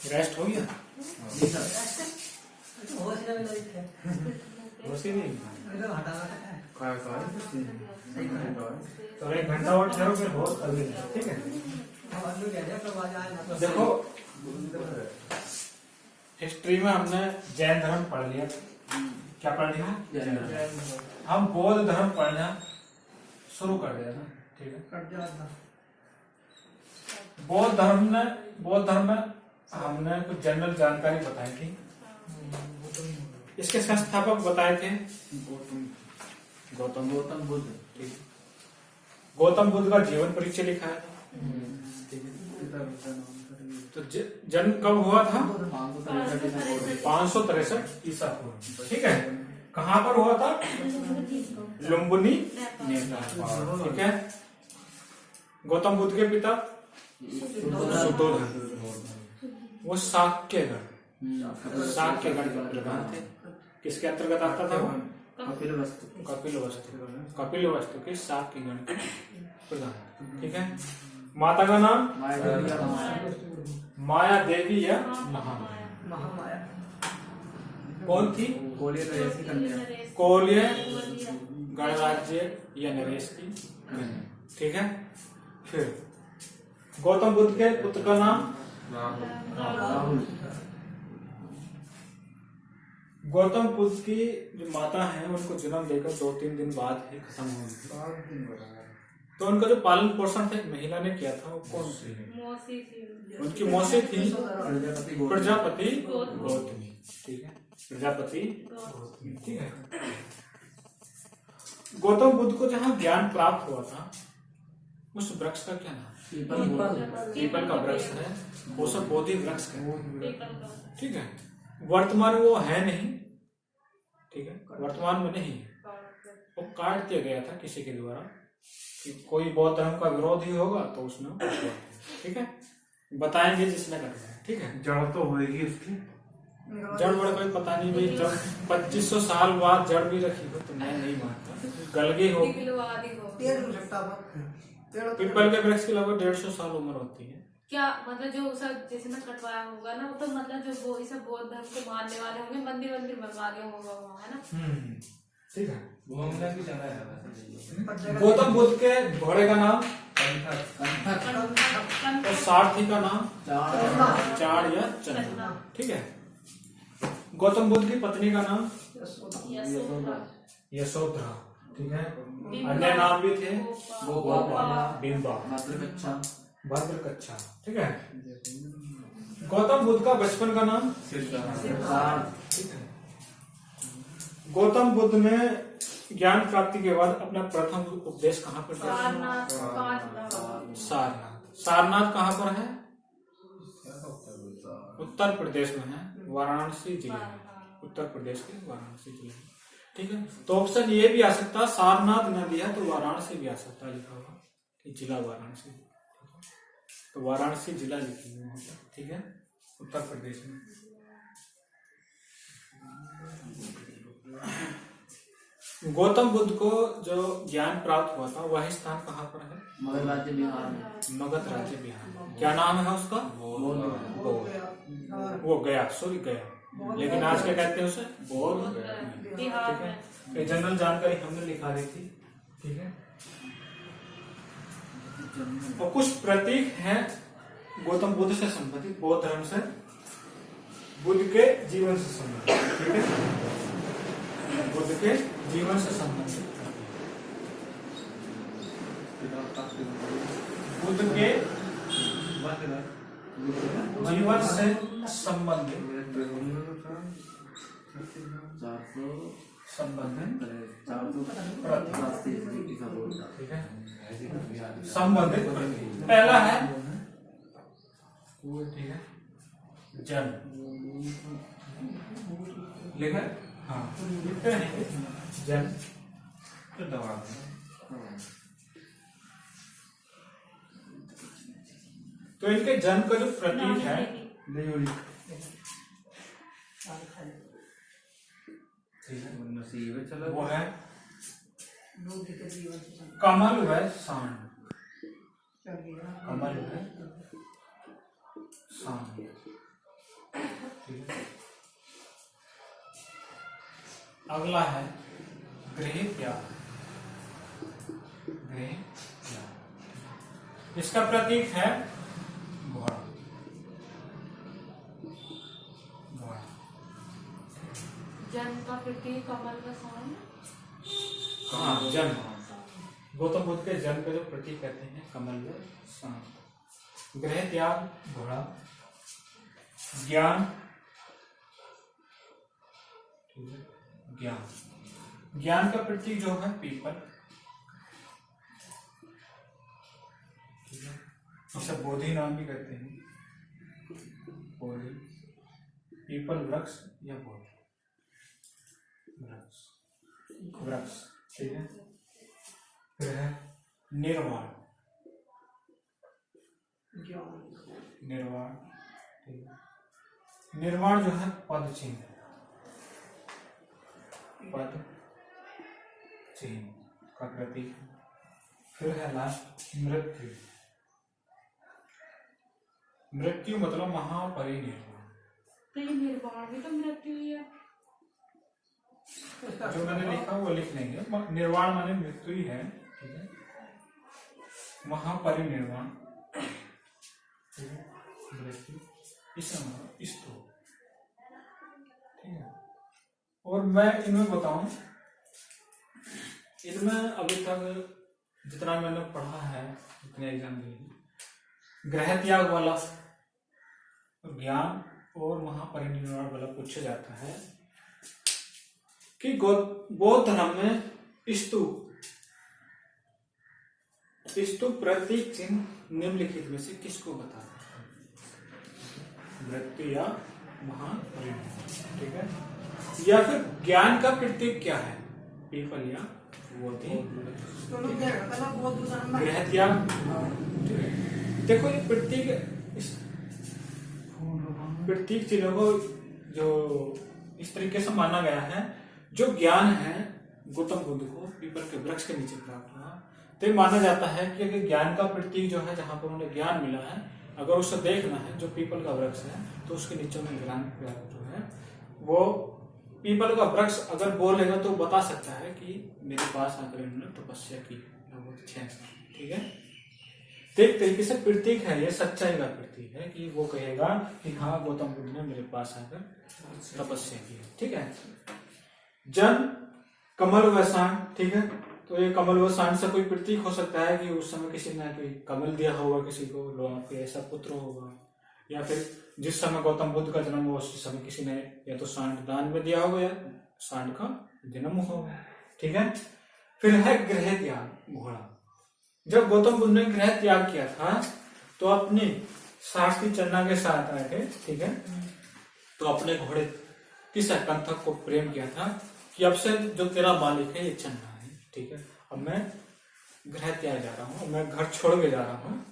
Rest हो गया? तो 1 घंटा और ठहरो फिर बहुत अगले, ठीक है। देखो हिस्ट्री में हमने जैन धर्म पढ़ लिया, क्या पढ़ लिया? जैन धर्म। हम बौद्ध धर्म पढ़ना शुरू कर दिया ना, ठीक है। बौद्ध धर्म में हमने कुछ जनरल जानकारी बताई थी। इसके संस्थापक बताए थे गौतम बुद्ध, ठीक है। गौतम बुद्ध का जीवन परिचय लिखा है, ठीक है। तो जन्म कब हुआ था? 563 ईसा पूर्व, ठीक है। कहाँ पर हुआ था? लुम्बिनी, नेपाल, ठीक है। गौतम बुद्ध के पिता शुद्धोधन, वो शाक्यगण के प्रधान थे। किसके अंतर्गत आता था वो? कपिलवस्तु के शाक्यगण के प्रधान, ठीक है। माता का नाम माया देवी या महामाया। कौन थी? कोल्य गणराज्य या नरेश की, ठीक है। फिर गौतम बुद्ध के पुत्र का नाम राहुल। गौतम बुद्ध की जो माता है उनको जन्म देकर 2-3 दिन बाद ही खत्म हो गई। तो उनका जो पालन पोषण था महिला ने किया था, वो कौन सी? उनकी मौसी थी प्रजापति गौतमी, ठीक है। प्रजापति गौतमी, ठीक है। गौतम बुद्ध को जहाँ ज्ञान प्राप्त हुआ था उस वृक्ष का क्या नाम? पीपल का वृक्ष है, वो सब बोधि वृक्ष है, ठीक है। वर्तमान वो है नहीं, ठीक है, वर्तमान में नहीं, वो काट दिया गया था किसी के द्वारा कि कोई बौद्ध धर्म का विरोध ही होगा तो उसमें, ठीक है, बताएंगे जिसने करना है, ठीक है। जड़ तो होगी उसकी, जड़ बड़ा कोई पता नहीं भाई, जब 2500 साल बाद जड़ भी रखी हो तो मैं नहीं मानता, गल गई होगी। पीपल के वृक्ष की लगभग 150 साल उम्र होती है। क्या मतलब जो सब जैसे ना कटवाया होगा ना, वो तो मतलब जो वो सब बौद्ध धर्म को मानने वाले होंगे, मंदिर बनवा दिया होगा वहाँ, है ना, ठीक है। गौतम बुद्ध के घोड़े का नाम और सारथी का नाम चार या चंद्र, ठीक है। गौतम बुद्ध की पत्नी का नाम यशोधरा, ठीक है। अन्य नाम भी थे बिंबा, भद्रकच्छा, ठीक है। गौतम बुद्ध का बचपन का नाम ठीक है। गौतम बुद्ध ने ज्ञान प्राप्ति के बाद अपना प्रथम उपदेश कहाँ पर दिया? सारनाथ। सारनाथ कहाँ पर है? उत्तर प्रदेश में है, वाराणसी जिले में, उत्तर प्रदेश के वाराणसी जिले में, ठीक है। तो ऑप्शन ये भी आ सकता, सारनाथ न दिया तो वाराणसी भी आ सकता, लिखा हुआ कि जिला वाराणसी, तो वाराणसी जिला लिखेंगे वहां पर, ठीक है, उत्तर प्रदेश में। गौतम बुद्ध को जो ज्ञान प्राप्त हुआ था वह स्थान कहाँ पर है? मगध राज्य बिहार में। मगध राज्य बिहार। क्या नाम है उसका? वो गया, सॉरी गया, लेकिन आज क्या कहते हैं उसे? बौद्ध, ठीक है। ये जनरल जानकारी हमने लिखा दी थी, ठीक है। और कुछ प्रतीक हैं गौतम बुद्ध से संबंधित, बौद्ध धर्म से, बुद्ध के जीवन से संबंधित, ठीक है, बुद्ध के जीवन से संबंधित, बुद्ध के जीवन से संबंधित ठीक है, संबंधित। पहला है ठीक है जन, लिखा, हाँ जन तो दबा, तो इनके जन का जो प्रतीक है, ठीक है, नसीब चलो वो है कमल व सांड। कमल व सांड, ठीक है। अगला है गृह त्याग। गृह त्याग, इसका प्रतीक है घोड़ा। घोड़ा, जन का प्रतीक कमल का सांड। हाँ, जन, गौतम बुद्ध के जन्म का जो प्रतीक कहते हैं कमल व सांड। गृह त्याग घोड़ा, ज्ञान, ठीक है, ज्ञान, ज्ञान का प्रतीक जो है पीपल, ठीक है, इसे बोधि नाम भी कहते हैं। बोधि, पीपल वृक्ष या बोधि वृक्ष, वृक्ष, ठीक है। फिर है निर्वाण। निर्वाण, ठीक है। निर्वाण जो है पद चिन्ह, पद चिन्ह का प्रतीक। फिर है लास्ट मृत्यु। मृत्यु मतलब महापरिनिर्वाण। तो ये निर्वाण भी तो मृत्यु ही है। जो मैंने लिखा वो लिख लेंगे। निर्वाण माने मृत्यु ही है, ठीक है। महापरिनिर्वाण, ठीक है, मृत्यु, स्तूप, ठीक है। और मैं इनमें बताऊं, इनमें अभी तक जितना मैंने पढ़ा है, जितने एग्जाम दिए, ग्रह त्याग वाला, ज्ञान और महापरिनिर्वाण वाला पूछा जाता है कि बौद्ध धर्म में स्तूप, स्तूप प्रतीक चिन्ह निम्नलिखित में से किसको बताता है? मृत्यु या महापरिनिर्वाण, ठीक है। या फिर ज्ञान का प्रतीक क्या है? पीपल या बोधि, गृह त्याग। देखो ये प्रतीक चिन्हों को जो इस तरीके से माना गया है, जो ज्ञान है गौतम बुद्ध को पीपल के वृक्ष के नीचे प्राप्त हुआ, तो ये माना जाता है कि अगर ज्ञान का प्रतीक जो है, जहां पर उन्हें ज्ञान मिला है, अगर उसे देखना है जो पीपल का वृक्ष है, तो उसके नीचे में ज्ञान जो है वो पीपल का वृक्ष अगर बोलेगा तो बता सकता है कि मेरे पास आकर इन्होंने तपस्या की, बहुत अच्छे हैं, ठीक है। तो एक तरीके से प्रतीक है, ये सच्चाई का प्रतीक है कि वो कहेगा कि हाँ गौतम बुद्ध ने मेरे पास आकर तपस्या की, ठीक है। जन, कमल व सांड, ठीक है। तो ये कमल व सांड से कोई प्रतीक हो सकता है कि उस समय किसी ने कोई कमल दिया होगा किसी को, कोई ऐसा पुत्र होगा, या फिर जिस समय गौतम बुद्ध का जन्म हुआ उस समय किसी ने या तो सांड दान में दिया होगा या सांड का जन्म होगा, ठीक है। फिर है गृह त्याग, घोड़ा। जब गौतम बुद्ध ने गृह त्याग किया था तो अपनी सारथी चन्ना के साथ आए थे, ठीक है। तो अपने घोड़े किस कंथक को प्रेम किया था कि अब से जो तेरा मालिक है ये चन्ना है, ठीक है। अब मैं गृह त्याग जा रहा हूँ, मैं घर छोड़ के जा रहा हूँ,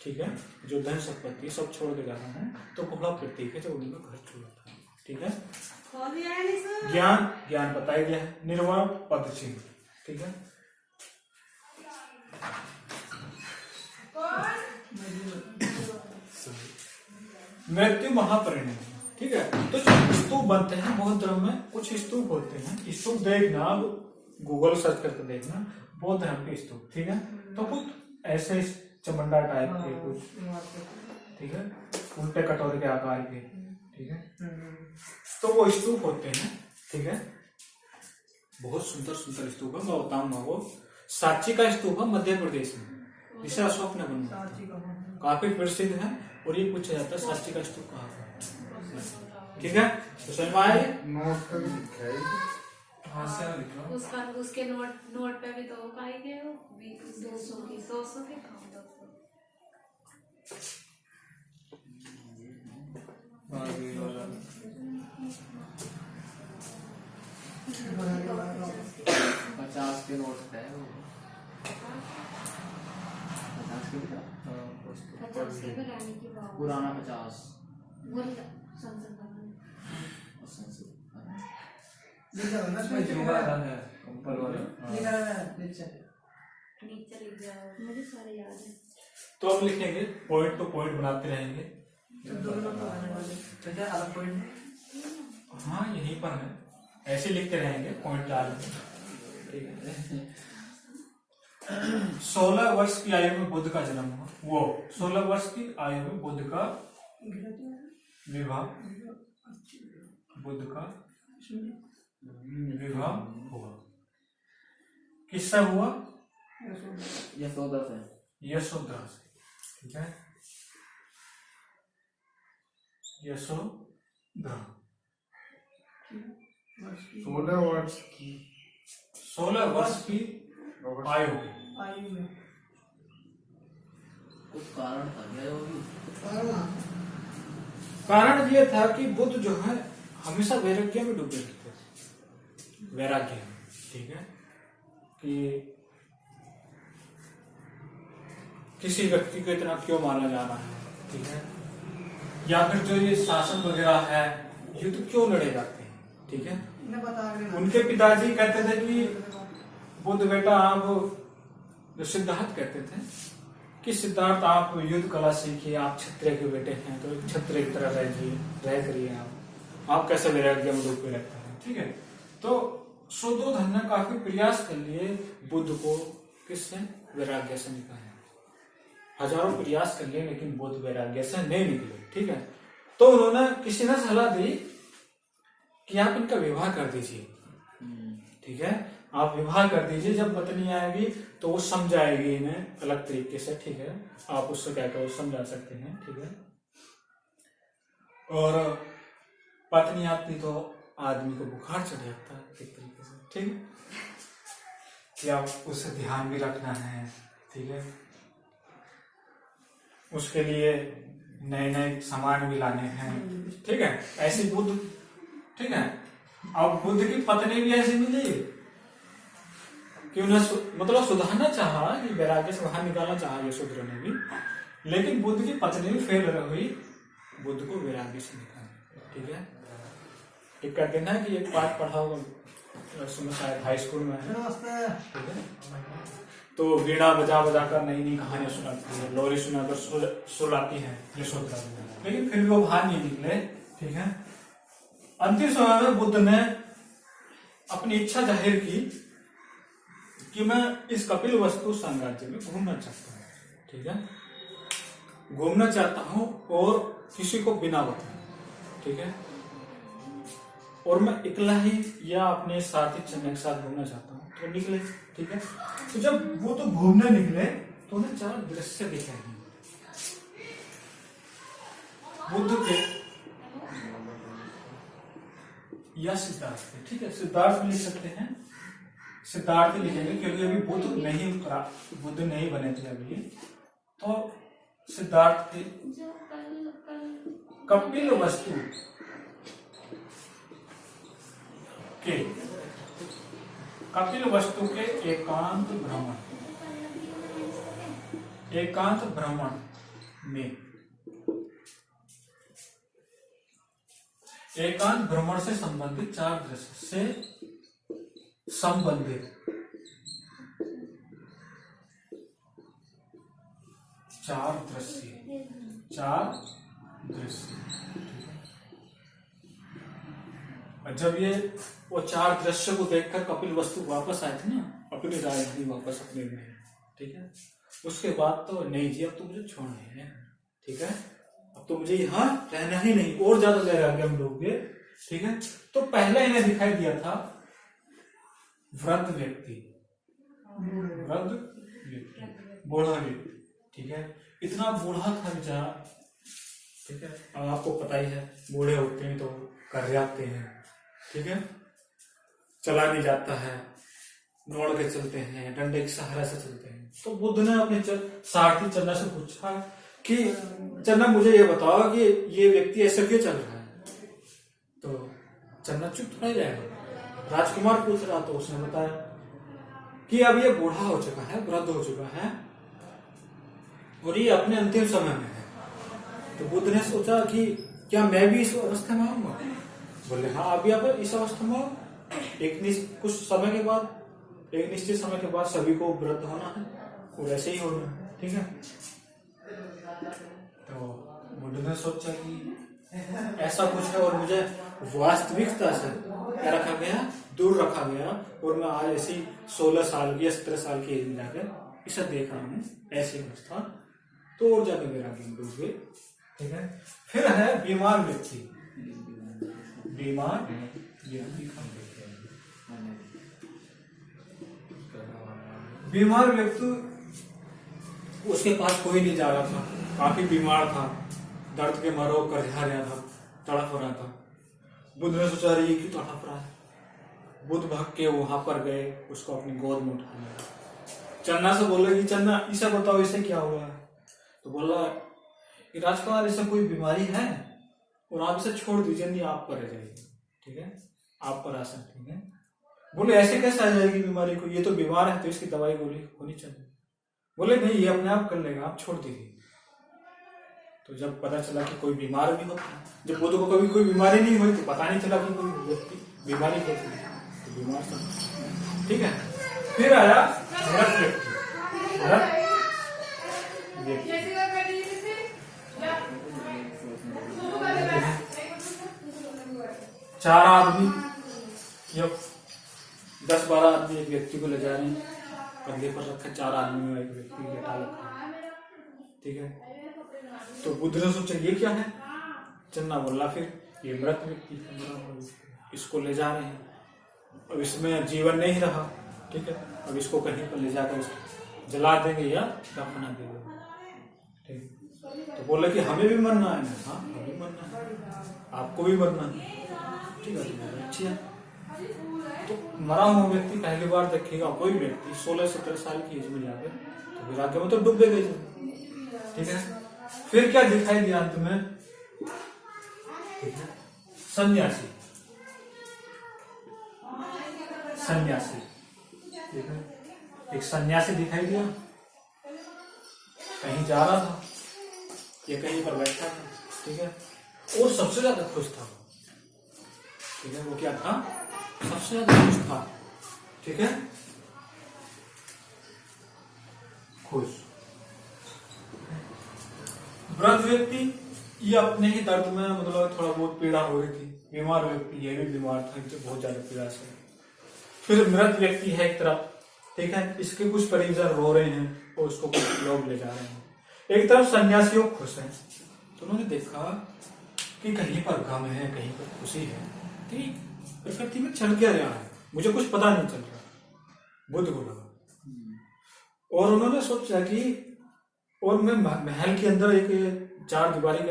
ठीक है। जो धन संपत्ति सब छोड़ के जा रहा हूँ, तो घोड़ा प्रतीक है जो उन्होंने घर छोड़ा था, ठीक है। ज्ञान, ज्ञान बताया गया है। निर्वाण पद चिन्ह, ठीक है। मृत्यु महापरिनिर्वाण, ठीक है। तो जो स्तूप बनते हैं बौद्ध धर्म में, कुछ स्तूप होते हैं, स्तूप देखना, गूगल सर्च करके देखना बौद्ध धर्म के स्तूप, ठीक है। तो कुछ ऐसे चमंडा टाइप के कुछ, ठीक है, उल्टे कटोरे के आकार के, ठीक है। तो वो स्तूप होते हैं, ठीक है। बहुत सुंदर सुंदर स्तूप है, मैं बताऊंगा। वो सांची का स्तूप है मध्य प्रदेश में, जिसे अशोक ने बनवाया, काफी प्रसिद्ध है। और ये पूछा जाता है सांची का स्तूप कहाँ है, ठीक है। तो समझ में आया? उसका उसके नोट पे भी तो का ही गए हो 200 के काम 50 के नोट है वो, 50 के भी था, 50 के भी रानी की बात, पुराना 50 बोल संसद भवन इसमें जुगा है ऊपर वाला। नीचे लिख जाओ, मुझे सारे याद है। तो अब लिखेंगे, पॉइंट टू पॉइंट बनाते रहेंगे। तो क्या अलग पॉइंट है? हाँ यहीं पर है, ऐसे लिखते रहेंगे, पॉइंट डाल देंगे। ठीक है। 16 वर्ष की आयु में बुद्ध का जन्म हुआ। वो 16 वर्ष की आयु में बुद्ध का विवाह हुआ। किससे हुआ? यशोदा से। यशोदा से। ठीक है, यशोदा। 16 वर्ष की 16 वर्ष की आयु में कुछ कारण था क्या होगी? कारण ये था कि बुद्ध जो है हमेशा वैराग्य में डूबे रहते थे। वैराग्य, ठीक है, कि किसी व्यक्ति को इतना क्यों माना जा रहा है, ठीक है, या फिर जो ये शासन वगैरह है युद्ध क्यों लड़े जाते हैं, ठीक है। उनके पिताजी कहते थे कि बुद्ध बेटा आप, जो सिद्धार्थ कहते थे कि सिद्धार्थ आप युद्ध कला सीखिए, आप क्षत्रिय के बेटे हैं तो क्षत्रिय की तरह रह करिए, आप कैसे वैराग्य में डूबे रहते हैं, ठीक है। तो शुद्धोधन ने काफी प्रयास कर लिए बुद्ध को किससे, वैराग्य से निकालने। हजारों प्रयास कर लिए लेकिन बुद्ध वैराग्य से नहीं निकले, ठीक है। तो उन्होंने किसी ने सलाह दी कि आप इनका विवाह कर दीजिए, ठीक है, आप विवाह कर दीजिए, जब पत्नी आएगी तो वो समझाएगी इन्हें अलग तरीके से, ठीक है, आप उससे क्या करो समझा सकते हैं, ठीक है। और पत्नी आती तो आदमी को बुखार चढ़ जाता है एक तरीके से, ठीक है, कि आप उससे ध्यान भी रखना है, ठीक है, उसके लिए नए नए सामान भी लाने हैं, ठीक है। ऐसी बुद्ध, ठीक है। अब बुद्ध की पत्नी भी ऐसी मिली कि उन्हें मतलब सुधारना चाहा, कि वैराग्य से बाहर निकालना चाहा यशोधरा ने भी, लेकिन बुद्ध की पत्नी भी फेल हुई बुद्ध को वैराग्य से निकालने, ठीक है। एक कर देना है कि एक पाठ पढ़ा होगा शायद हाई स्कूल में है, ठीक है। तो वीणा बजा बजा कर नई नई कहानियां सुनाती है, लोरी सुनाकर सुलाती है यशोधरा, लेकिन फिर भी वो बाहर नहीं निकले, ठीक है। अंतिम समय में बुद्ध ने अपनी इच्छा जाहिर की कि मैं इस कपिल वस्तु साम्राज्य में घूमना चाहता हूँ, ठीक है, घूमना चाहता हूँ और किसी को बिना बताए, ठीक है, और मैं इकला ही या अपने साथी चन्ने के साथ घूमना चाहता हूँ। तो निकले, ठीक है। तो जब वो तो घूमने निकले तो उन्हें 4 दृश्य दिखाई बुद्ध के या सिद्धार्थ के, ठीक है, सिद्धार्थ लिख सकते हैं, सिद्धार्थ लिखेंगे क्योंकि अभी बुद्ध नहीं बने थे अभी, तो सिद्धार्थ के कपिल वस्तु के एकांत भ्रमण में, एकांत भ्रमण से संबंधित 4 दृश्य से संबंधित 4 दृश्य और जब ये वो 4 दृश्य को देखकर कपिल वस्तु वापस आए थे ना अपनी राजधानी वापस अपने में, ठीक है, उसके बाद तो नहीं जी अब तो मुझे छोड़ना है, ठीक है, अब तो मुझे यहाँ रहना ही नहीं, और ज्यादा वैराग्य में डूब गए, ठीक है। तो पहले इन्हें दिखाई दिया था वृद्ध व्यक्ति, बूढ़ा व्यक्ति, ठीक है, इतना बूढ़ा था बेचारा, ठीक है। अब आपको पता ही है बूढ़े होते हैं तो कर जाते हैं, ठीक है, चला नहीं जाता है, दौड़ के चलते हैं, डंडे के सहारे से चलते हैं। तो बुद्ध ने अपने सारथी चन्ना से पूछा कि चन्ना मुझे ये बताओ कि ये व्यक्ति ऐसा क्यों चल रहा है। तो चन्ना चुप नहीं जाएगा, राजकुमार पूछ रहा तो उसने बताया कि अब ये बूढ़ा हो चुका है, वृद्ध हो चुका है और ये अपने अंतिम समय में है। तो बुद्ध ने सोचा कि क्या मैं भी इस अवस्था में आऊंगा। बोले हाँ अभी आप इस अवस्था में आओ, कुछ समय के बाद, एक निश्चित समय के बाद सभी को वृद्ध होना है, वो वैसे ही होना है, ठीक है। तो बुद्ध ने सोचा कि ऐसा कुछ है और मुझे वास्तविकता से क्या रखा गया, दूर रखा गया, और मैं आज ऐसी 16 साल की या 17 साल की एज में जाकर इसे देख रहा हूँ, ऐसी अवस्था। तो और जाके मेरा गेम डूब गए, ठीक है। फिर है बीमार व्यक्ति। बीमार बीमार व्यक्ति, उसके पास कोई नहीं जा रहा था, काफी बीमार था, दर्द के मारे कर जा रहा था, तड़प रहा था। बुद्ध ने सोचा रही कि तड़प रहा है। बुद्ध भाग के वहां पर गए, उसको अपनी गोद में उठा लिया। चन्ना से बोला कि चन्ना इसे बताओ, इसे क्या हुआ है। तो बोला कि राजकुमार इसे कोई बीमारी है और आप इसे छोड़ दीजिए, नहीं आप पर आ जाएगी, ठीक है, आप पर आ सकती है। बोले ऐसे कैसे आ जाएगी बीमारी को, ये तो बीमार है तो इसकी दवाई गोली होनी चाहिए। बोले नहीं, ये अपने आप कर लेगा, आप छोड़ दीजिए। तो जब पता चला कि कोई बीमार भी होता है, जब बुद्ध को कभी कोई बीमारी नहीं हुई तो पता नहीं चला कि कोई व्यक्ति बीमारी कैसी है, तो बीमार था, ठीक है। फिर आया मृत व्यक्ति। चार आदमी, 10-12 आदमी एक व्यक्ति को ले जा रहे हैं, कंधे पर रखा, 4 आदमी में एक व्यक्ति लेटा रखा, ठीक है। तो बुद्ध ने सोचा ये क्या है। चन्ना बोला फिर ये मृत व्यक्ति, इसको ले जा रहे हैं, अब इसमें जीवन नहीं रहा, ठीक है, अब इसको कहीं पर ले जाकर जला देंगे या दफना देंगे, ठीक। तो बोले कि हमें भी मरना है ना, हाँ हमें भी मरना है, आपको भी मरना है, ठीक है, अच्छी है। तो मरा हुआ व्यक्ति पहली बार देखेगा कोई व्यक्ति 16-17 साल की एज में जाकर, तो विराग्य में तो डूब गए, ठीक है। फिर क्या दिखाई दिया अंत में, सन्यासी, सन्यासी, ठीक है, एक सन्यासी दिखाई दिया, कहीं जा रहा था, ये कहीं पर बैठा था, ठीक है, और सबसे ज्यादा खुश था, ठीक है। वो क्या था, सबसे ज्यादा खुश था, ठीक है, खुश। वृद्ध व्यक्ति, ये अपने ही दर्द में मतलब थोड़ा बहुत पीड़ा हो रही थी। बीमार व्यक्ति, ये भी बीमार था, इनसे बहुत ज्यादा पीड़ा से। फिर मृत व्यक्ति है एक तरफ, ठीक है, इसके कुछ परिजन रो रहे हैं और उसको कुछ लोग ले जा रहे हैं। एक तरफ सन्यासियों खुश है। तो उन्होंने देखा कि कहीं पर गम है, कहीं पर खुशी है, कि प्रकृति में चल क्या रहा है, मुझे कुछ पता नहीं चल रहा। बुद्ध को लगा और उन्होंने सोचा कि और मैं महल के अंदर एक 4 दीवारी के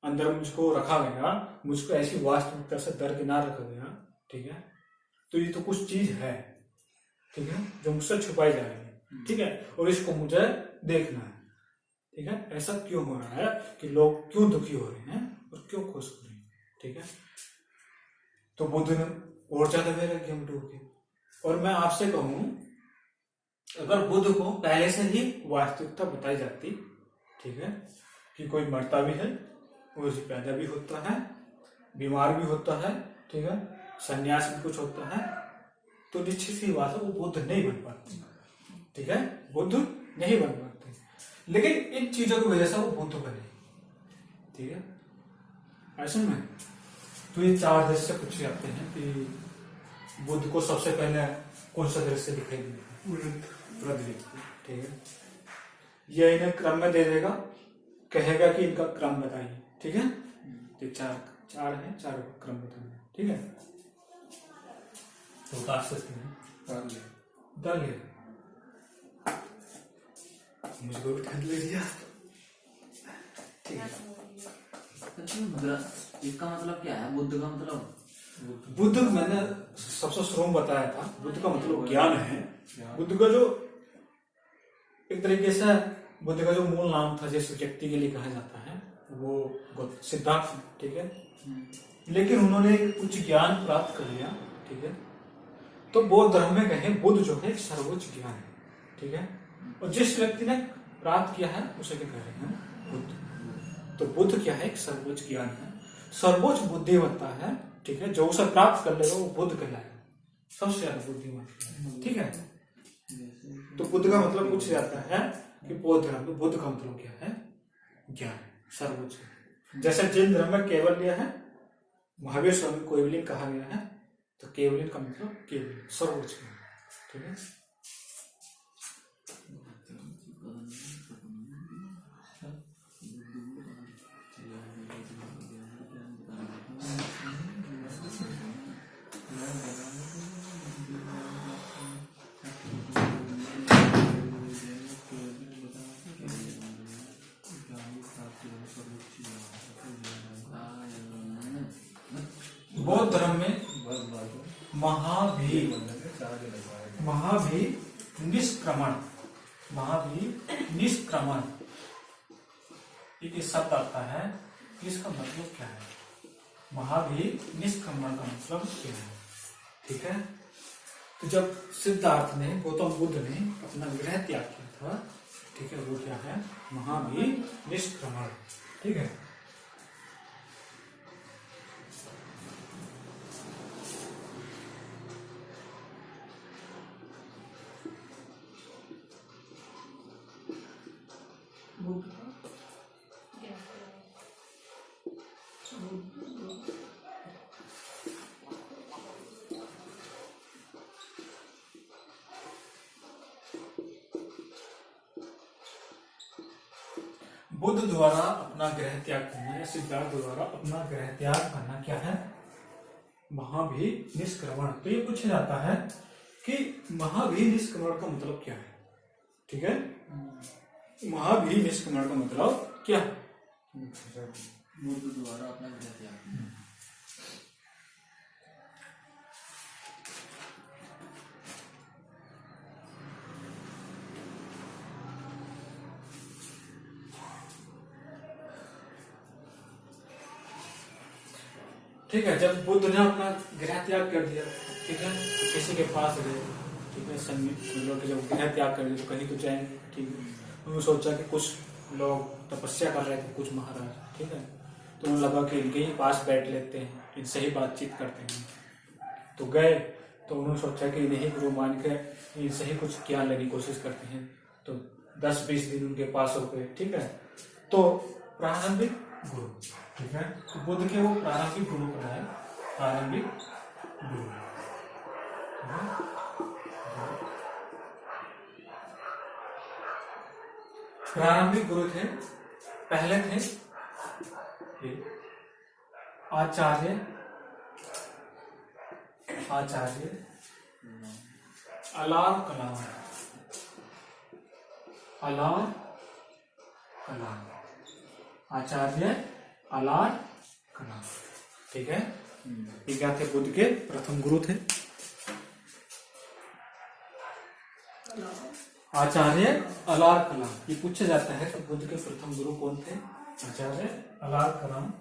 अंदर मुझको रखा गया, मुझको ऐसी वास्तविकता से दरकिनार रखा गया, ठीक है। तो ये तो कुछ चीज है, ठीक है, जो मुझसे छुपाई जा रही है, ठीक है, और इसको मुझे देखना है, ठीक है। ऐसा क्यों हो रहा है कि लोग क्यों दुखी हो रहे हैं और क्यों खुश हो रहे हैं, ठीक है। तो बुद्ध ने और ज्यादा वैराग्य में डूब गए। और मैं आपसे कहूं, अगर बुद्ध को पहले से ही वास्तविकता बताई जाती, ठीक है, कि कोई मरता भी है, वो पैदा भी होता है, बीमार भी होता है, ठीक है, संन्यास भी कुछ होता है, तो निश्चित सी बात है वो बुद्ध नहीं बन पाते, ठीक है, बुद्ध नहीं बन पाते। लेकिन इन चीजों की वजह से वो बुद्ध बने, ठीक है। ऐसे में तो ये 4 दृश्य पूछे जाते हैं कि बुद्ध को सबसे पहले कौन सा दृश्य दिखाई देगा, वृद्ध व्यक्ति, ठीक है। ये इन्हें क्रम में दे देगा, कहेगा कि इनका क्रम बताइए, ठीक है। तो 4 है, 4 क्रम बताना, ठीक है। तो उतार सकते हैं, डाल लिया, मुझको भी ठंड ले लिया, ठीक है। इसका मतलब क्या है, बुद्ध का मतलब? बुद्ध मैंने सबसे शुरू में बताया था, बुद्ध का मतलब ज्ञान है। बुद्ध का जो एक तरीके से बुद्ध का जो मूल नाम था, जिस व्यक्ति के लिए कहा जाता है, वो सिद्धार्थ, ठीक है। लेकिन उन्होंने कुछ ज्ञान प्राप्त कर लिया, ठीक है। तो बौद्ध धर्म में कहें बुद्ध जो है सर्वोच्च ज्ञान है, ठीक है। और जिस व्यक्ति ने प्राप्त किया है उसे क्या कह रहे हैं, बुद्ध। तो बुद्ध क्या है, एक सर्वोच्च ज्ञान है, सर्वोच्च बुद्धिमत्ता है, ठीक है, जो उसे प्राप्त कर लेगा वो बुद्ध कहलाएगा, सबसे ज्यादा बुद्धिमान, ठीक है। तो बुद्ध का मतलब पूछ जाता है कि बौद्ध धर्म में बुद्ध का मतलब क्या है, ज्ञान सर्वोच्च। जैसे जैन धर्म में केवल्य है, महावीर स्वामी को केवलिन कहा गया है, तो केवलिन का मतलब केवल सर्वोच्च, ठीक है। बौद्ध धर्म में महावीर निष्क्रमण एक शब्द आता है, इसका मतलब क्या है, महावीर निष्क्रमण का मतलब क्या है, ठीक है। तो जब सिद्धार्थ ने, गौतम बुद्ध ने अपना गृह त्याग किया था, ठीक है, वो क्या है, महावीर निष्क्रमण, ठीक है। बुद्ध द्वारा अपना गृह त्याग करना या सिद्धार्थ द्वारा अपना गृह त्याग करना क्या है, महावीर निष्क्रमण। तो ये पूछा जाता है कि महावीर निष्क्रमण का मतलब क्या है, ठीक है। महावीर निष्क्रमण का मतलब क्या है, बुद्ध द्वारा अपना गृह त्याग। ठीक है। जब बुद्ध ने अपना गृह त्याग कर दिया, ठीक है, तो किसी के पास गए, ठीक है, संगीत के जब गृह त्याग कर दिया तो कहीं तो जाएंगे, ठीक है। उन्होंने सोचा कि कुछ लोग तपस्या कर रहे थे, कुछ महाराज, ठीक है, तो उन्हें लगा कि इनके ही पास बैठ लेते हैं, इनसे ही बातचीत करते हैं। तो गए, तो उन्होंने सोचा कि इन्हें गुरु मान के इनसे ही कुछ ज्ञान लेने की कोशिश करते हैं। तो 10-20 दिन उनके पास हो गए, ठीक है। तो प्रारंभिक गुरु, ठीक है, तो बुद्ध के वो प्रारंभिक गुरु बनाए, प्रारंभिक गुरु, प्रारंभिक गुरु थे, पहले थे आचार्य अलार कलाम, आचार्य अलार कलाम, ठीक है। ये क्या थे, बुद्ध के प्रथम गुरु थे, आचार्य अलार कलाम। ये पूछा जाता है कि बुद्ध के प्रथम गुरु कौन थे, आचार्य अलार कलाम,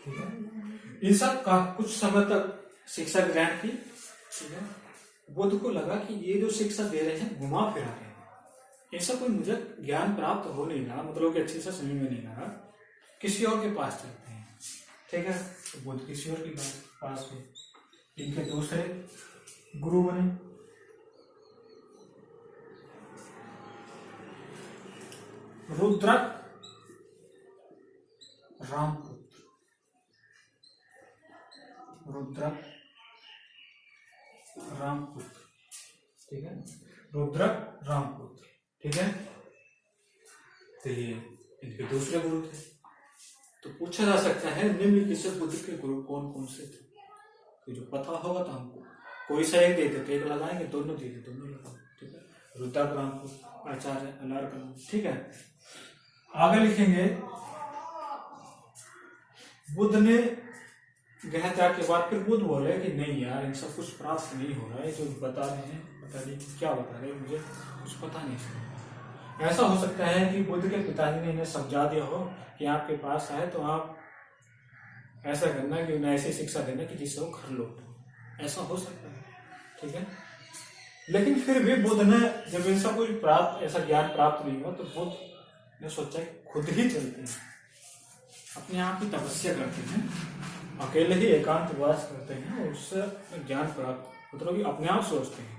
ठीक है। इन सब का कुछ समय तक शिक्षा ग्रहण की, ठीक है। बुद्ध को लगा कि ये जो शिक्षा दे रहे हैं घुमा फिरा रहे हैं, ऐसा कोई मुझे ज्ञान प्राप्त हो नहीं रहा, मतलब कि अच्छे से समझ में नहीं आ रहा, किसी और के पास चलते हैं, ठीक है। तो बुद्ध किसी और के पास गए, इनके दूसरे गुरु बने, रुद्रक रामपुत्र, रुद्रक रामपुत्र, ठीक है, रुद्रक रामपुत्र, ठीक है। तो ये इनके दूसरे गुरु थे। तो पूछा जा सकता है निम्नलिखित से बुद्ध के गुरु कौन कौन से थे, तो जो पता होगा तो हमको कोई सा एक देते, तो एक लगाएंगे, दोनों देते, दोनों लगाओ, ठीक है। रुद्रक रामपुत्र, आचार्य अलार कलाम, ठीक है। आगे लिखेंगे, बुद्ध ने गृह त्याग के बाद फिर बुद्ध बोले कि नहीं यार, इन सब कुछ प्राप्त नहीं हो रहा है, जो बता रहे हैं पता नहीं क्या बता रहे, मुझे कुछ पता नहीं चला। ऐसा हो सकता है कि बुद्ध के पिताजी ने इन्हें समझा दिया हो कि आपके पास आए तो आप ऐसा करना कि उन्हें ऐसी शिक्षा देना कि जिससे वो घर लौट, ऐसा हो सकता है, ठीक है। लेकिन फिर भी बुद्ध ने जब इनसा कोई प्राप्त, ऐसा ज्ञान प्राप्त नहीं हुआ, तो बुद्ध ने सोचा खुद ही चलते हैं, अपने आप ही तपस्या करते हैं, अकेले ही एकांतवास करते हैं और उससे ज्ञान प्राप्त मतलब कि अपने आप सोचते हैं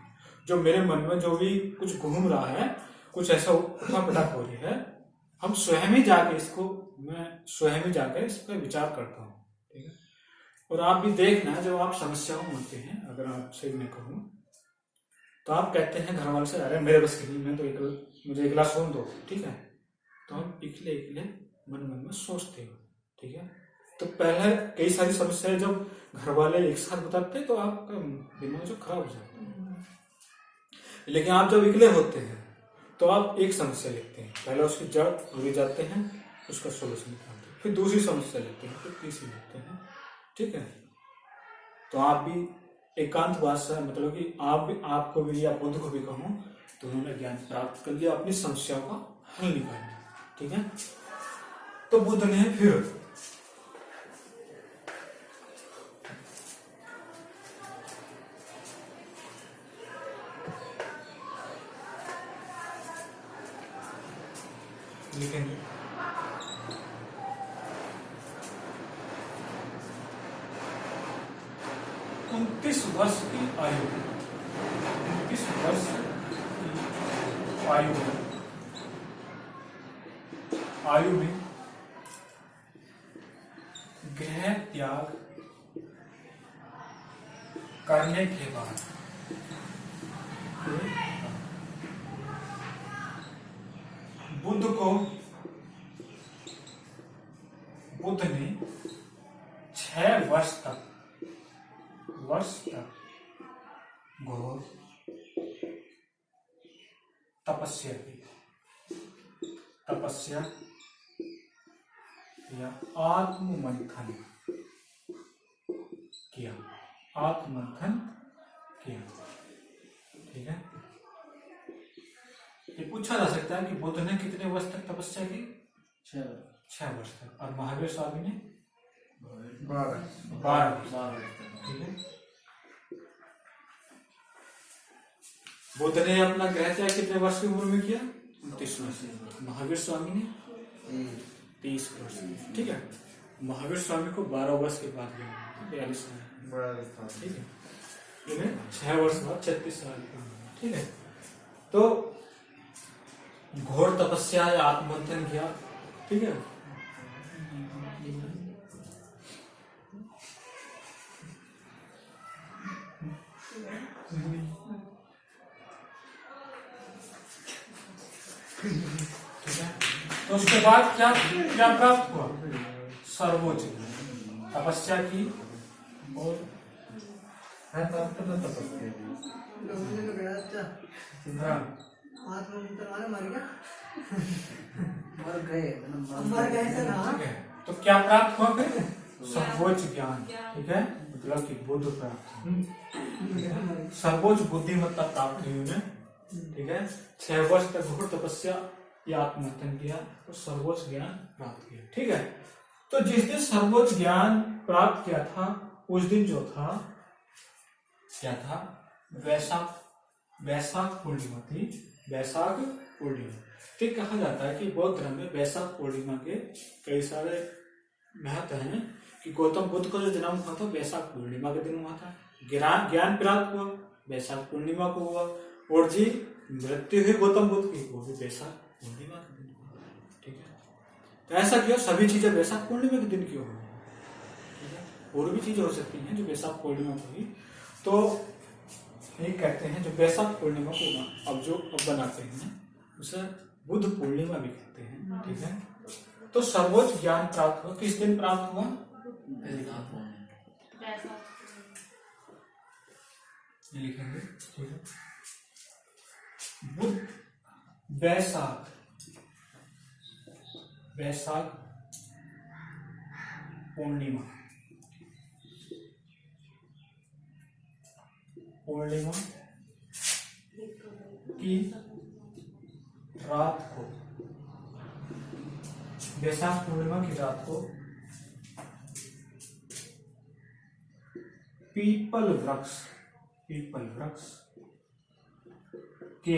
जो मेरे मन में जो भी कुछ घूम रहा है, कुछ ऐसा उठा-पटक हो रही है, हम स्वयं ही जाके मैं स्वयं ही जाकर इस पर विचार करता हूँ। ठीक है। और आप भी देखना, जब आप समस्याओं में होते हैं, अगर आपसे मैं कहूँ तो आप कहते हैं घर वालों से, अरे मेरे बस की नहीं, मैं तो मुझे अकेला सुन दो। ठीक है। तो हम अकेले मन में सोचते हो। ठीक है। तो पहले कई सारी समस्याएं जब घर वाले एक साथ बताते हैं तो आपका दिमाग जो खराब हो जाता है। लेकिन आप जब अकेले होते हैं तो आप एक समस्या लिखते हैं, पहले उसकी जड़ ढूंढी जाते हैं, उसका सोल्यूशन निकालते हैं, फिर दूसरी समस्या लिखते हैं, फिर तीसरी लिखते हैं। ठीक है। तो आप भी एकांतवास है, मतलब कि आपको भी या बुद्ध को भी कहूँ तो उन्होंने ज्ञान प्राप्त कर लिया, अपनी समस्याओं का हल निकाल लिया। ठीक है। तो बुद्ध ने फिर लिखेंगे 29 वर्ष की आयु, 29 वर्ष की आयु में गृह त्याग करने के बाद बुद्ध ने 6 वर्ष तक घोर तपस्या या आत्ममंथन किया। ठीक है। ये पूछा जा सकता है कि बुद्ध ने कितने वर्ष तक तपस्या की? 6 वर्ष तक। और महावीर स्वामी ने 12 ठीक है। बुद्ध ने अपना गृह त्याग कितने वर्ष की उम्र में किया? 29 वर्ष। महावीर स्वामी ने 30 वर्ष। ठीक है। महावीर स्वामी को 12 वर्ष के बाद गया, 42 साल। ठीक है। इन्हें 6 वर्ष बाद 36 साल की उम्र। ठीक है। तो घोर तपस्या या आत्ममंथन किया। ठीक है। तो उसके बाद क्या प्राप्त हुआ? सर्वोच्च तपस्या की और तो क्या प्राप्त हुआ फिर? सर्वोच्च ज्ञान। ठीक है। मतलब कि बुद्ध प्राप्त, सर्वोच्च बुद्धिमत्ता प्राप्त हुई उन्हें। ठीक है। 6 वर्ष तक घोर तपस्या या आत्ममंथन किया और सर्वोच्च ज्ञान प्राप्त किया। ठीक है। तो जिस दिन सर्वोच्च ज्ञान प्राप्त किया था उस दिन जो था क्या था? वैशाख पूर्णिमा थी। वैशाख पूर्णिमा। ठीक कहा जाता है कि बौद्ध धर्म में वैशाख पूर्णिमा के कई सारे महत्व हैं कि गौतम बुद्ध का जो जन्म हुआ था वैशाख पूर्णिमा के दिन हुआ था, ज्ञान प्राप्त हुआ वैशाख पूर्णिमा को हुआ, और जी मृत्यु हुई गौतम बुद्ध की वो भी वैशाख पूर्णिमा के दिन हुआ। ठीक है। तो ऐसा क्यों? सभी चीजें वैशाख पूर्णिमा के दिन क्यों हुई? ठीक है। और भी चीजें हो सकती हैं जो वैशाख पूर्णिमा को हुई। तो एक कहते हैं जो वैशाख पूर्णिमा को अब बनाते हैं उसे बुद्ध पूर्णिमा भी कहते हैं। ठीक है। तो सर्वोच्च ज्ञान प्राप्त हुआ किस दिन प्राप्त हुआ? लिखेंगे। ठीक है। बुद्ध वैशाख पूर्णिमा की रात को, वैशाख पूर्णिमा की रात को पीपल वृक्ष के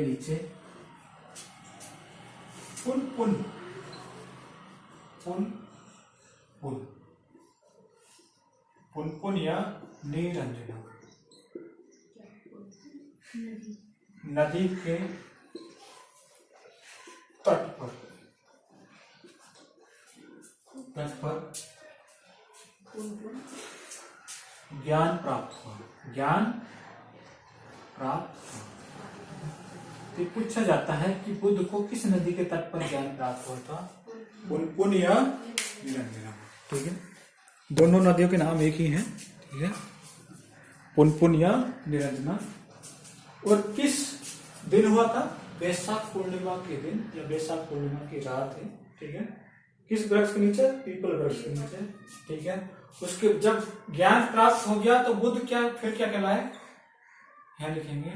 नीचे पुन पुन, पुनपुनिया निरंजना, नदी के तट पर ज्ञान प्राप्त हुआ, ज्ञान प्राप्त हुआ। तो पूछा जाता है कि बुद्ध को किस नदी के तट पर ज्ञान प्राप्त हुआ था? पुनपुन या निरंजना। ठीक है, दोनों नदियों के नाम एक ही हैं। ठीक है, पुनपुन या निरंजना। और किस दिन हुआ था? वैशाख पूर्णिमा के दिन या वैशाख पूर्णिमा की रात है। ठीक है, किस वृक्ष के नीचे? पीपल वृक्ष के नीचे। ठीक है, उसके जब ज्ञान प्राप्त हो गया तो बुद्ध क्या फिर क्या कहलाए? यहां लिखेंगे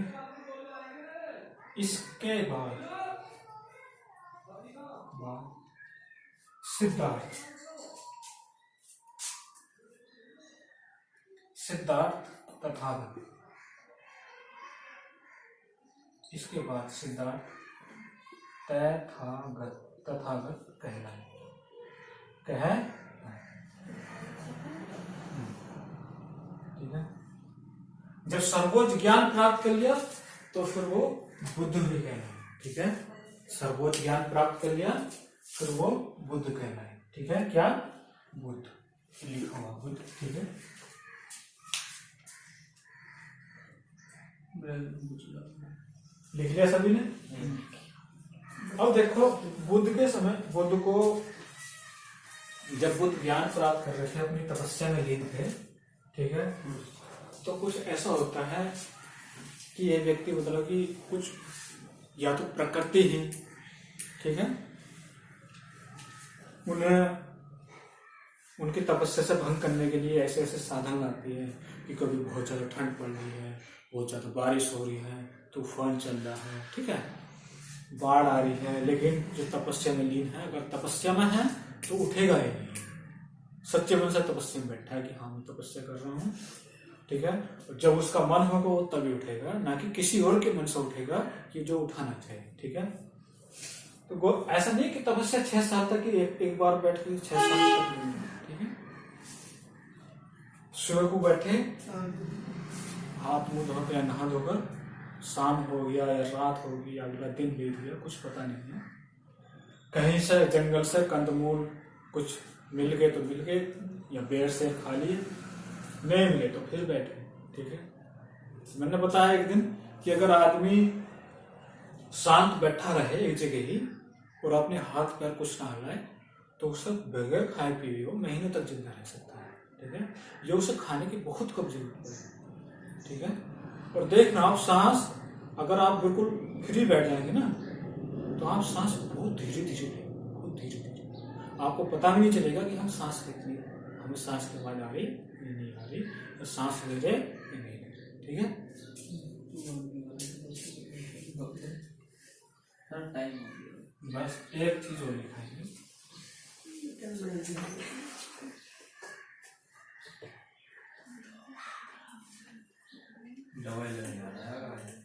इसके बाद सिद्धार्थ, सिद्धार्थ तथागत। इसके बाद सिद्धार्थ तथागत, तथागत कहलाए, ठीक है। जब सर्वोच्च ज्ञान प्राप्त कर लिया तो फिर वो बुद्ध भी कहलाए। ठीक है, सर्वोच्च ज्ञान प्राप्त कर लिया फिर वो बुद्ध कहलाए। ठीक है, क्या? बुद्ध लिखा हुआ बुद्ध। ठीक है, लिख लिया सभी ने? अब देखो बुद्ध के समय, बुद्ध को जब बुद्ध ज्ञान प्राप्त कर रहे थे, अपनी तपस्या में लीन थे। ठीक है, तो कुछ ऐसा होता है कि ये व्यक्ति मतलब कि कुछ या तो प्रकृति ही, ठीक है, उन्हें उनकी तपस्या से भंग करने के लिए ऐसे ऐसे साधन लाती है कि कभी बहुत ज्यादा ठंड पड़ रही है, बहुत ज्यादा बारिश हो रही है, तूफान चल रहा है, ठीक है, बाढ़ आ रही है, लेकिन जो तपस्या में लीन है, अगर तपस्या में है तो उठेगा ही नहीं, सच्चे मन से तपस्या में बैठा है कि हाँ मैं तपस्या कर रहा हूँ। ठीक है, और जब उसका मन होगा वो तभी उठेगा, ना कि किसी और के मन से उठेगा कि जो उठाना चाहिए। ठीक है, तो ऐसा नहीं कि तपस्या 6 साल तक ही एक बार बैठ के 6 साल तक नहीं। ठीक है, सुबह को बैठे, हाथ मुंह धोकर या नहा धोकर, शाम हो गया या रात हो गई या अगला दिन बीत गया, कुछ पता नहीं है, कहीं से जंगल से कंदमूल कुछ मिल गए तो मिल गए, या बेर से खा लिए, नहीं मिले तो फिर बैठे। ठीक है, मैंने बताया एक दिन कि अगर आदमी शांत बैठा रहे एक जगह ही और अपने हाथ पैर कुछ ना हिलाए तो उसे बगैर खाए पिए वो महीनों तक जिंदा रह सकता है। ठीक है, ये उसे खाने की बहुत कम जरूरत है। ठीक है, और देखना आप सांस, अगर आप बिल्कुल फ्री बैठ जाएंगे ना तो आप सांस बहुत धीरे धीरे लेंगे, बहुत धीरे धीरे, आपको पता भी नहीं चलेगा कि हम सांस लेते हैं, हमें सांस की आवाज आ रही नहीं आ रही, तो सांस ले रहे नहीं ले रहे। ठीक है, टाइम बस एक चीज और लिखाएंगे, दवाई लेने आ रहा है।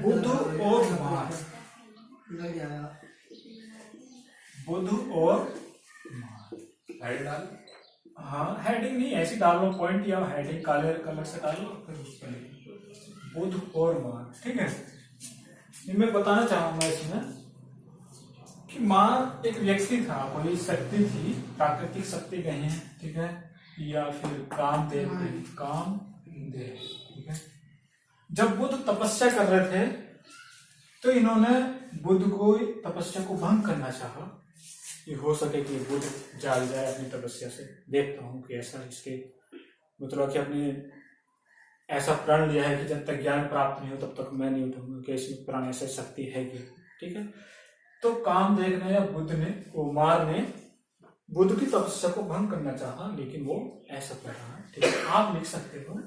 बुद्ध और मार, बुद्ध और डाल, हाँ हेडिंग नहीं ऐसी डाल लो, पॉइंट या हेडिंग काले कलर से डाल लो, फिर उस पर बुद्ध और मार। ठीक है, ये मैं बताना चाहूंगा इसमें कि मार एक व्यक्ति था, कोई शक्ति थी, प्राकृतिक शक्ति कहें, ठीक है, या फिर कामदेव, कामदेव। ठीक है, जब बुद्ध तपस्या कर रहे थे तो इन्होंने बुद्ध को तपस्या को भंग करना चाहा, ये हो सके कि बुद्ध जाग जाए अपनी तपस्या से। देखता हूँ कि ऐसा इसके मतलब कि अपने ऐसा प्रण लिया है कि जब तक ज्ञान प्राप्त नहीं हो तब तक मैं नहीं उठूंगा, कि इसमें प्राण ऐसी शक्ति है कि। ठीक है, तो कामदेव ने या बुद्ध ने, वो मार ने बुद्ध की तपस्या को भंग करना चाहा, लेकिन वो ऐसा कर रहा है। ठीक है, आप लिख सकते हो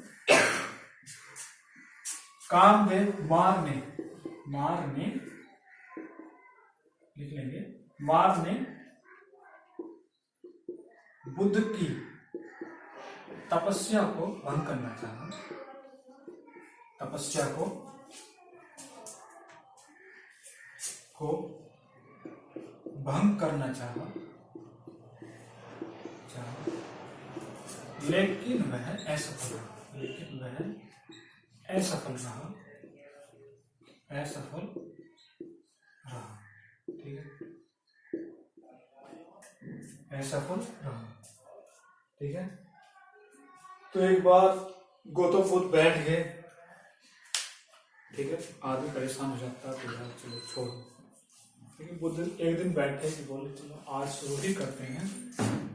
कामदेव मार ने लिख लेंगे, मार ने बुद्ध की तपस्या को भंग करना चाहा, तपस्या को भंग करना चाहा, लेकिन वह असफल रहा, लेकिन वह असफल रहा, असफल रहा, ठीक है, असफल रहा, ठीक है। तो एक बार गौतम बुद्ध बैठ गए, ठीक है, आदमी परेशान हो जाता है तो यार चलो छोड़ो, ठीक है। बुद्ध एक दिन बैठे कि बोले चलो आज शुरू ही करते हैं,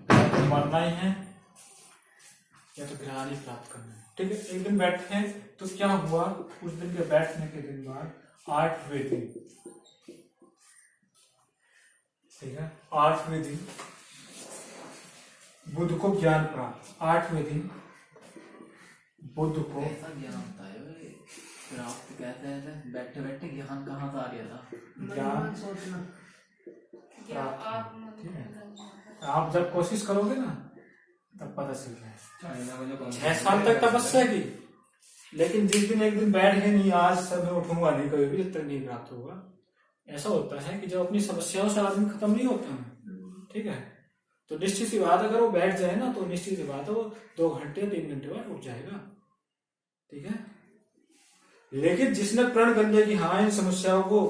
तो मरना ही है या तो ज्ञान ही प्राप्त करना है, ठीक है। एक दिन बैठे तो क्या हुआ, उस दिन के बैठने के दिन बाद 8वें दिन, ठीक है, 8वें दिन बुद्ध को ज्ञान प्राप्त, 8वें दिन बुद्ध को ऐसा ज्ञान होता है भाई, प्राप्त कहते हैं, बैठे बैठे ज्ञान कहाँ से आ गया था? ज्ञान क्या आप ठीक है। आप जब कोशिश करोगे ना तब पता चल जाएगा। 6 साल तक तपस्या की, लेकिन जिस दिन एक दिन बैठ गए नहीं आज सब मैं उठूंगा नहीं, कभी भी तक नहीं प्राप्त होगा। ऐसा होता है कि जब अपनी समस्याओं से आदमी खत्म नहीं होता है, ठीक है, तो निश्चित सी बात अगर वो बैठ जाए ना तो निश्चित सी बात है वो 2 घंटे 3 घंटे बाद उठ जाएगा, ठीक है। लेकिन जिसने प्रण कर लिया कि हाँ इन समस्याओं को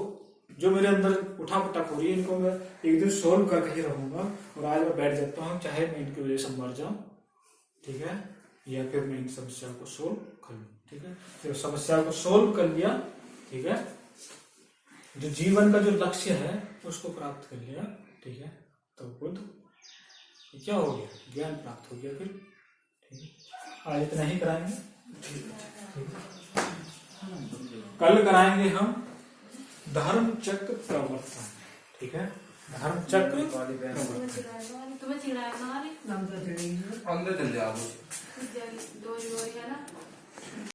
जो मेरे अंदर उठा पटक हो रही है इनको मैं एक दिन सोल्व करके ही रहूंगा, और आज मैं बैठ जाता हूँ चाहे मैं इनकी वजह से मर जाऊं, ठीक है, या फिर मैं इन समस्याओं को सोल्व कर लूं, ठीक है। फिर समस्याओं को सोल्व कर लिया, ठीक है, जो जीवन का जो लक्ष्य है उसको प्राप्त कर लिया, ठीक है, तो बुद्ध क्या हो गया, ज्ञान प्राप्त हो गया। फिर ठीक है, आज इतना ही कराएंगे, ठीक है। कल कराएंगे हम धर्म चक्र प्रवर्तन, ठीक है, धर्म चक्र तुम्हें चिढ़ाया ना, अंदर चल जाओ। दो जोड़ी है